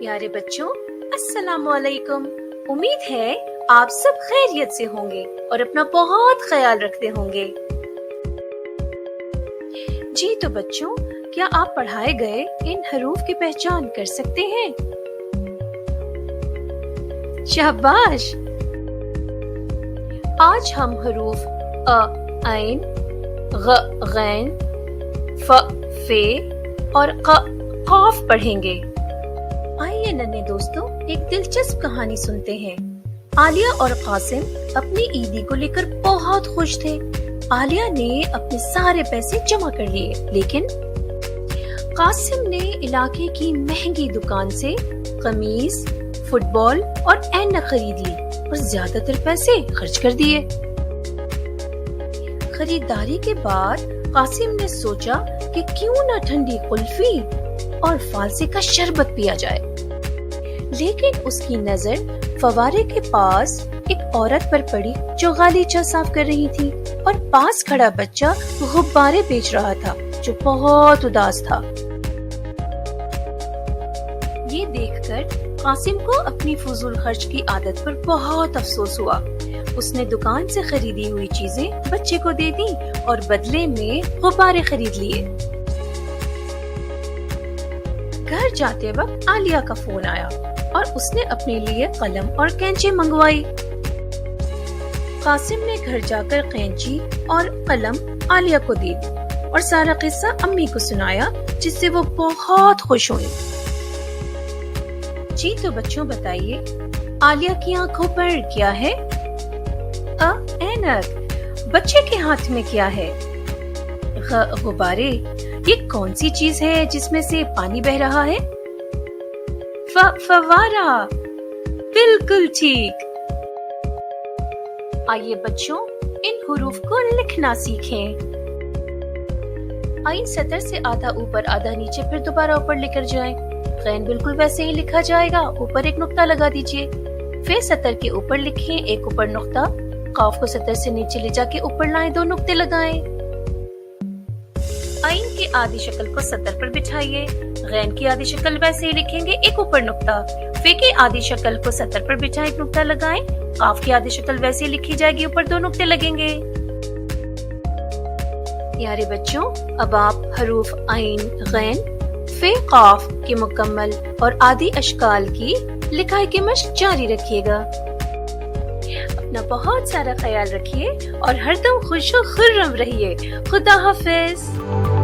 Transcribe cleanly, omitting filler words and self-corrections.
प्यारे बच्चों, अस्सलाम वालेकुम। उम्मीद है आप सब खैरियत से होंगे और अपना बहुत ख्याल रखते होंगे। जी तो बच्चों, क्या आप पढ़ाए गए इन हरूफ की पहचान कर सकते हैं? शाबाश। आज हम हरूफ अ, ऐन, ग, गैन, फ, फे और क, क़ाफ पढ़ेंगे। आइए नन्हे दोस्तों, एक दिलचस्प कहानी सुनते हैं। आलिया और कासिम अपनी ईदी को लेकर बहुत खुश थे। आलिया ने अपने सारे पैसे जमा कर लिए, लेकिन कासिम ने इलाके की महंगी दुकान से कमीज, फुटबॉल और ऐनक खरीद ली और ज्यादातर पैसे खर्च कर दिए। खरीदारी के बाद कासिम ने सोचा कि क्यों न ठंडी कुल्फी और फालसे का शरबत पिया जाए, लेकिन उसकी नजर फवारे के पास एक औरत पर पड़ी जो गालीचा साफ कर रही थी और पास खड़ा बच्चा गुब्बारे बेच रहा था जो बहुत उदास था। ये देखकर कासिम को अपनी फजूल खर्च की आदत पर बहुत अफसोस हुआ। उसने दुकान से खरीदी हुई चीजें बच्चे को दे दी और बदले में गुब्बारे खरीद लिए। घर जाते वक्त आलिया का फोन आया और उसने अपने लिए कलम और कैंची मंगवाई। कासिम ने घर जाकर कैंची और कलम आलिया को दी और सारा किस्सा अम्मी को सुनाया, जिससे वो बहुत खुश हुई। जी तो बच्चों बताइए, आलिया की आंखों पर क्या है? ऐनक। बच्चे के हाथ में क्या है? गुब्बारे। ये कौन सी चीज है जिसमें से पानी बह रहा है? फवारा। बिल्कुल ठीक। आइए बच्चों, इन हुरूफ को लिखना सीखें। आइन सतर से आधा ऊपर आधा नीचे, फिर दोबारा ऊपर लेकर जाएं। गैन बिल्कुल वैसे ही लिखा जाएगा, ऊपर एक नुक्ता लगा दीजिए। फिर सतर के ऊपर लिखें, एक ऊपर नुक्ता। काफ को सतर से नीचे ले जाके ऊपर लाएं, दो नुक्ते लगाएं। आइन की आधी शक्ल को सतर पर बिछाइए। गैन की आधी शक्ल वैसे ही लिखेंगे, एक ऊपर नुक्ता। फे की आधी शक्ल को सतर पर बिछाएं, एक नुक्ता लगाएं। काफ की आधी शक्ल वैसे ही लिखी जाएगी, ऊपर दो नुक्ते लगेंगे। प्यारे बच्चों, अब आप हरूफ आइन, गैन, फे, काफ के मुकम्मल और आदि अशकाल की लिखाई की मशक जारी रखिएगा। अपना बहुत सारा ख्याल रखिए और हरदम खुश व खुर्रम रहिए। खुदा हाफिज।